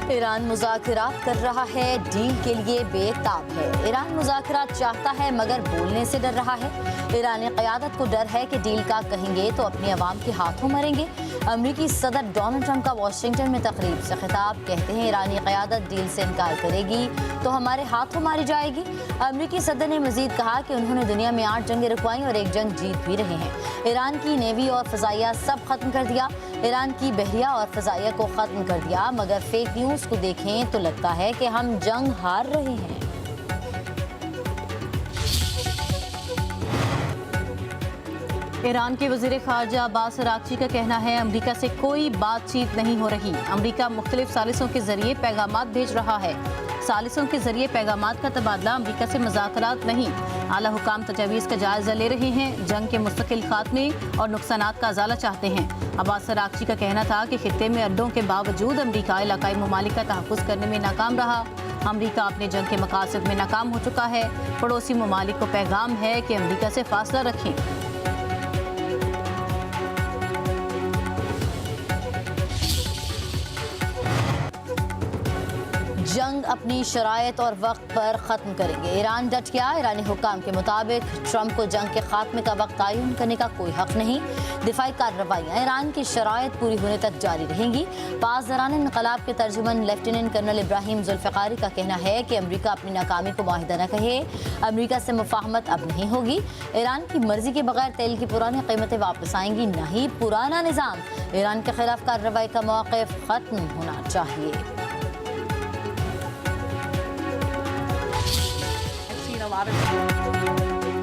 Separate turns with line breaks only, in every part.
Iran मुज़ाकरात कर रहा है, डील के लिए बेताब है। ईरान मुज़ाकरात चाहता है मगर बोलने से डर रहा है। ईरानी क़यादत को डर है कि डील का कहेंगे तो अपनी अवाम के हाथों मरेंगे। अमरीकी सदर डोनाल्ड ट्रंप का वाशिंगटन में तकरीब से खिताब, कहते हैं ईरानी क़यादत डील से इनकार करेगी तो हमारे हाथों मारी जाएगी। अमरीकी सदर ने मजीद कहा कि उन्होंने दुनिया में 8 जंगें रुकवाई और एक जंग जीत भी रहे हैं। ईरान की नेवी और फ़ज़ाइया सब खत्म कर दिया, ईरान की बहरिया और फ़ज़ाइया को ख़त्म कर दिया, मगर फेक न्यूज़ को देखें तो लगता है कि हम जंग हार रहे हैं।
ईरान के वज़ीर ख़ारजा अब्बास अराग़ची का कहना है अमरीका से कोई बातचीत नहीं हो रही। अमरीका मुख्तलिफ सालिसों के जरिए पैगामात भेज रहा है। सालिसों के जरिए पैगामात का तबादला, अमरीका से मुज़ाकरात नहीं। आला हुकाम तजावीज़ का जायज़ा ले रहे हैं, जंग के मुस्तकिल खात्मे और नुकसानात का अज़ाला चाहते हैं। अब्बास अराग़ची का कहना था कि खित्ते में अड्डों के बावजूद अमरीका इलाकाई ममालिक का तहफ़्फ़ुज़ करने में नाकाम रहा। अमरीका अपने जंग के मकासद में नाकाम हो चुका है। पड़ोसी ममालिक को पैगाम है कि अमरीका से फासला रखें।
जंग अपनी शराइत और वक्त पर ख़त्म करेंगे, ईरान डट गया। ईरानी हुकाम के मुताबिक ट्रंप को जंग के खात्मे का वक्त तयन करने का कोई हक नहीं। दिफाई कार्रवाइयाँ ईरान की शराइत पूरी होने तक जारी रहेंगी। पासदारान इनकलाब के तर्जुमन लेफ्टिनेंट कर्नल इब्राहिम जुल्फ़िकारी का कहना है कि अमरीका अपनी नाकामी को मुआहिदा न कहे। अमरीका से मुफाहमत अब नहीं होगी। ईरान की मर्जी के बगैर तेल की पुरानी कीमतें वापस आएंगी, नहीं पुराना निज़ाम। ईरान के खिलाफ कार्रवाई का मौक़िफ़ ख़त्म होना चाहिए।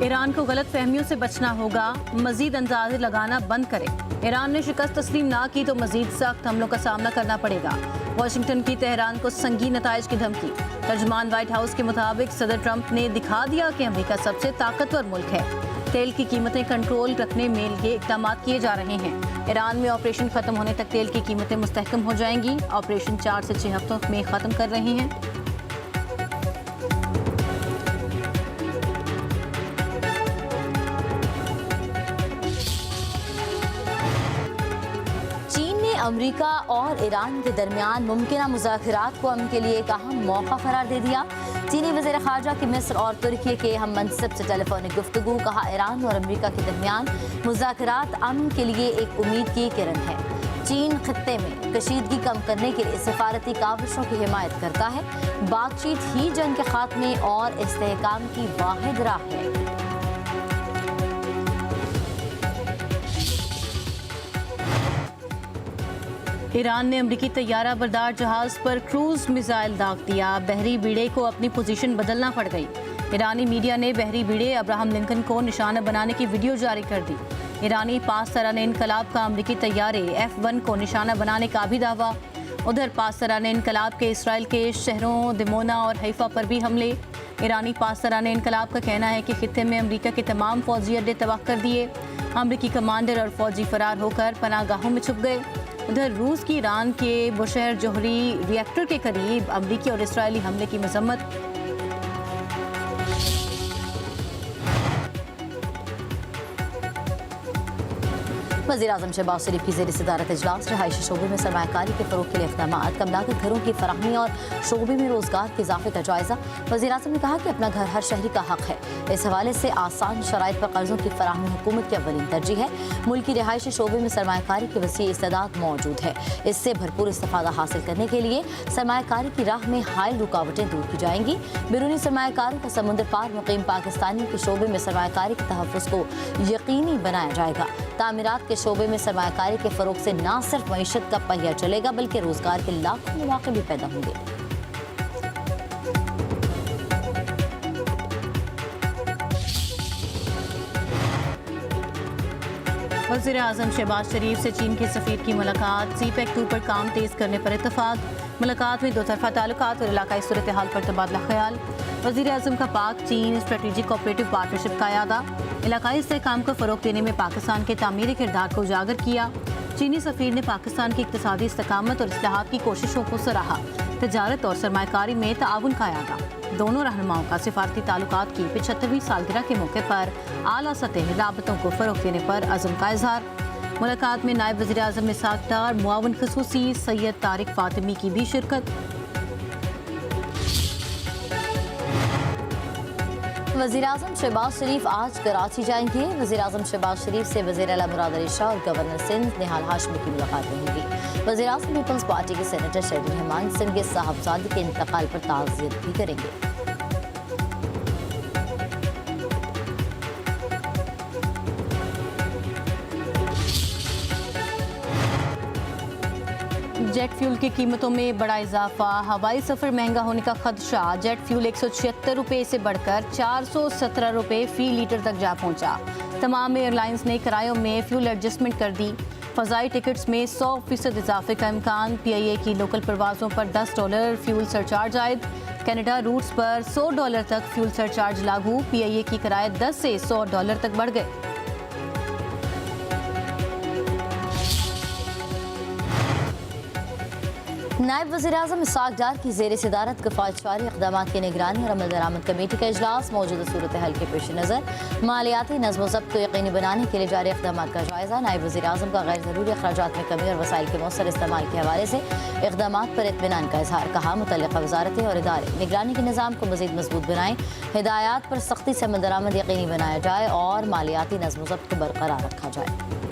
ईरान को गलत फहमियों से बचना होगा, मजीद अंदाजे लगाना बंद करें। ईरान ने शिकस्त तस्लीम ना की तो मजीद सख्त हमलों का सामना करना पड़ेगा। वाशिंगटन की तेहरान को संगीन नताइज की धमकी। तर्जुमान व्हाइट हाउस के मुताबिक सदर ट्रंप ने दिखा दिया कि अमेरिका सबसे ताकतवर मुल्क है। तेल की कीमतें कंट्रोल रखने में ये इक़दाम किए जा रहे हैं। ईरान में ऑपरेशन खत्म होने तक तेल की कीमतें मुस्तहकम हो जाएंगी। ऑपरेशन 4 से 6 हफ्तों में ख़त्म कर रहे हैं।
अमरीका और ईरान के दरमियान मुमकिन मुज़ाकरात को अमन के लिए एक अहम मौका करार दे दिया। चीनी वज़ीर ख़ारजा की मिस्र और तुर्की के हम मनसब से टेलीफोनिक गुफ्तगू, कहा ईरान और अमरीका के दरमियान मुज़ाकरात अमन के लिए एक उम्मीद की किरण है। चीन खित्ते में कशीदगी कम करने के लिए सफारती काविशों की हिमायत करता है। बातचीत ही जंग के खात्मे और इस्तेहकाम की वाहिद राह है।
ईरान ने अमरीकी तैयारा बरदार जहाज पर क्रूज मिसाइल दाग दिया। बहरी बीड़े को अपनी पोजीशन बदलना पड़ गई। ईरानी मीडिया ने बहरी बीड़े अब्राहम लिंकन को निशाना बनाने की वीडियो जारी कर दी। ईरानी पासदारान इनकलाब का अमरीकी तैयारे F-1 को निशाना बनाने का भी दावा। उधर पासदारान इनकलाब के इसराइल के शहरों दिमोना और हैफा पर भी हमले। ईरानी पासदारान इनकलाब का कहना है कि खित्ते में अमरीका के तमाम फौजी अड्डे तबाह कर दिए। अमरीकी कमांडर और फौजी फरार होकर पनाहगाहों में छुप गए। उधर रूस की ईरान के बुशहर जोहरी रिएक्टर के करीब अमरीकी और इसराइली हमले की मजम्मत।
वज़ीर-ए-आज़म शहबाज शरीफ की ज़ेर सदारत इजलास रहायशी शोबे में सरमायाकारी के फ़रोग़ के लिए इक़दामात, कम लागत घरों की फराहमी और शोबे में रोज़गार के इज़ाफ़े का जायज़ा। वज़ीर-ए-आज़म ने कहा कि अपना घर हर शहरी का हक़ है। इस हवाले से आसान शराइत पर कर्ज़ों की फराहमी हुकूमत की अव्वलीन तरजीह है। मुल्क की रिहायशी शोबे में सरमायाकारी की वसी इस्तेदाद मौजूद है। इससे भरपूर इस्तिफ़ादा हासिल करने के लिए सरमायाकारी की राह में हायल रुकावटें दूर की जाएंगी। बैरूनी सरमायाकारों का समुद्र पार मुक़ीम पाकिस्तानियों के शोबे में सरमायाकारी के तहफ़्फ़ुज़ को यकीनी बनाया जाएगा। तामीरात के शोबे में सरमायाकारी के फ़रोग़ से न सिर्फ मईशत का पहिया चलेगा बल्कि रोज़गार के लाखों मौके भी पैदा होंगे।
वज़ीर-ए-आज़म शहबाज शरीफ से चीन के सफ़ीर की मुलाकात। CPEC-2 पर काम तेज़ करने पर इत्तफ़ाक़। मुलाकात में दोतरफ़ा ताल्लुकात और इलाकाई सूरत हाल पर तबादला ख्याल। वज़ीर-ए-आज़म का पाक चीन स्ट्रेटेजिक कोऑपरेटिव पार्टनरशिप का इयादा। इलाकाई इस्तेहकाम को फ़रोग़ देने में पाकिस्तान के तामीरी किरदार को उजागर किया। चीनी सफ़ीर ने पाकिस्तान की इक़्तिसादी इस्तकामत और इस्लाहात की कोशिशों को सराहा। तजारत और सरमायाकारी में ताउन का इयादा। दोनों रहनुमाओं का सिफारती ताल्लुकात की 75वीं सालगिरह के मौके पर आला सतह राबतों को फ़रोग़ देने पर अज़्म का इज़हार। मुलाकात में नायब वज़ीर आज़म इसहाक डार, मुआवन ख़ुसूसी सैयद तारिक फातिमी की भी शिरकत।
वज़ीर आज़म शहबाज शरीफ आज कराची जाएंगे। वज़ीर आज़म शहबाज शरीफ से वज़ीर आला मुराद अली शाह और गवर्नर सिंध निहाल हाशमी की मुलाकात होगी। वज़ीर आज़म पीपल्स पार्टी के सेनेटर शहीद रहमान सिंह के साहबजादे के इंतकाल पर ताज़ियत भी करेंगे।
जेट फ्यूल की कीमतों में बड़ा इजाफा, हवाई सफ़र महंगा होने का खदशा। जेट फ्यूल 176 रुपये से बढ़कर 417 रुपये फ़ी लीटर तक जा पहुंचा। तमाम एयरलाइंस ने किरायों में फ्यूल एडजस्टमेंट कर दी। फ़ज़ाई टिकट्स में 100% इजाफे का इम्कान। PIA की लोकल परवाज़ों पर $10 फ्यूल सरचार्ज आयद। कनाडा रूट्स पर $100 तक फ्यूल सरचार्ज लागू। PIA की किराए $10 से $100 तक बढ़ गए।
नायब वज़ीर आज़म इसहाक डार की ज़ेर सदारत किफ़ायतशारी इक़दाम की निगरानी और अमल दरामद कमेटी का इजलास। मौजूदा सूरत हाल के पेश नज़र मालियाती नज़्म व ज़ब्त को यकीनी बनाने के लिए जारी इक़दाम का जायज़ा। नायब वज़ीर आज़म का गैर ज़रूरी अखराजात में कमी और वसाइल के मौसर इस्तेमाल के हवाले से इक़दाम पर इत्मीनान का इजहार। कहा मुतल्लिक़ा वज़ारतें और इदारे निगरानी के निज़ाम को मज़ीद मजबूत बनाएं, हिदायत पर सख्ती से अमल दरामद यकीनी बनाया जाए और मालियाती नज़्म व ज़ब्त को बरकरार रखा जाए।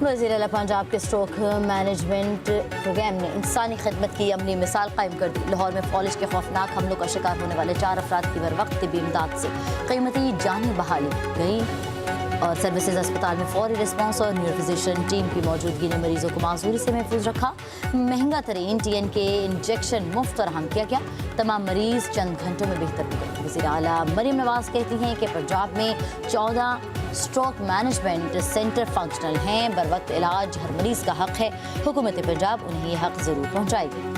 वज़ीर आला पंजाब के स्ट्रोक मैनेजमेंट प्रोग्राम ने इंसानी खिदमत की अमली मिसाल कायम कर दी। लाहौर में फॉलिज के खौफनाक हमलों का शिकार होने वाले 4 अफराद की बर वक्त तिब्बी इमदाद से कीमती जानें बहाली गई और सर्विसेज अस्पताल में फौरी रिस्पांस और न्यूरोफिजिशियन टीम की मौजूदगी ने मरीजों को माजूरी से महफूज रखा। महंगा तरीन TNK इंजेक्शन मुफ्त फराहम किया गया। तमाम मरीज चंद घंटों में बेहतर हो गए। वज़ीर आला मरीम नवाज कहती हैं कि पंजाब में 14 स्ट्रोक मैनेजमेंट सेंटर फंक्शनल हैं। बर वक्त इलाज हर मरीज का हक है। हुकूमत पंजाब उन्हें यह हक जरूर पहुँचाएगी।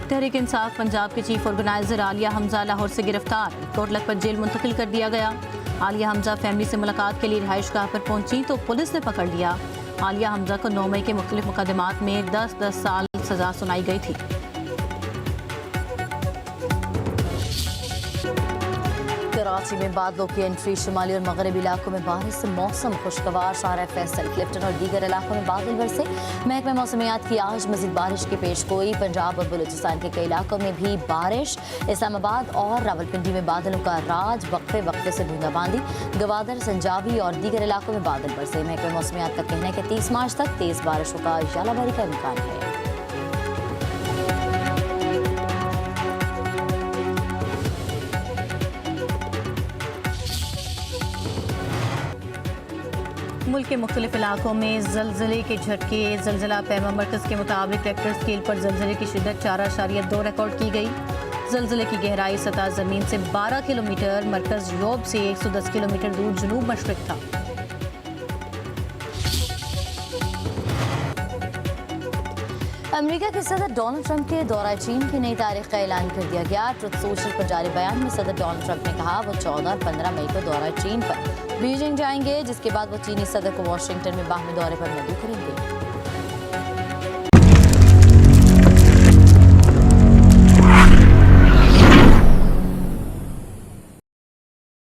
तहरीक इंसाफ पंजाब के चीफ ऑर्गेनाइजर आलिया हमजा लाहौर से गिरफ्तार, कोटलक पर जेल मुंतकिल कर दिया गया। आलिया हमजा फैमिली से मुलाकात के लिए रिहाइशगाह पर पहुंची तो पुलिस ने पकड़ लिया। आलिया हमजा को 9 मई के मुख्तलिफ मुकदमात में 10-10 साल सजा सुनाई गई थी।
कराची में बादलों की एंट्री, शुमाली और मगरबी इलाकों में बारिश से मौसम खुशगवार। शाहरा फैसल, क्लिफ्टन और दीगर इलाकों में बादल बरसे। महकमा मौसमियात की आज मजीद बारिश की पेशगोई। पंजाब और बलूचिस्तान के कई इलाकों में भी बारिश। इस्लामाबाद और रावलपिंडी में बादलों का राज, वक्फे वक्फे से बूंदाबांदी। गवादर, संजावी और दीगर इलाकों में बादल बरसे। महकमा मौसमियात का कहना है कि 30 मार्च तक तेज बारिशों का यालाबारी का इम्कान है।
मुल्क के मुख्तलिफ इलाकों में जलजले के झटके। जलजला पैमा मरकज़ के मुताबिक रेक्टर स्केल पर जलजले की शिद्दत 4.2 रिकॉर्ड की गई। जलजले की गहराई सतह ज़मीन से 12 किलोमीटर, मरकज़ यूरोप से 110 किलोमीटर दूर जनूब मशरिक था।
अमेरिका के सदर डोनाल्ड ट्रंप के दौरा चीन की नई तारीख का ऐलान कर दिया गया। ट्रुथ सोशल पर जारी बयान में सदर डोनाल्ड ट्रंप ने कहा वो 14 और 15 मई को दौरा चीन पर बीजिंग जाएंगे, जिसके बाद वो चीनी सदर को वाशिंगटन में बाहमी दौरे पर मदऊ करेंगे।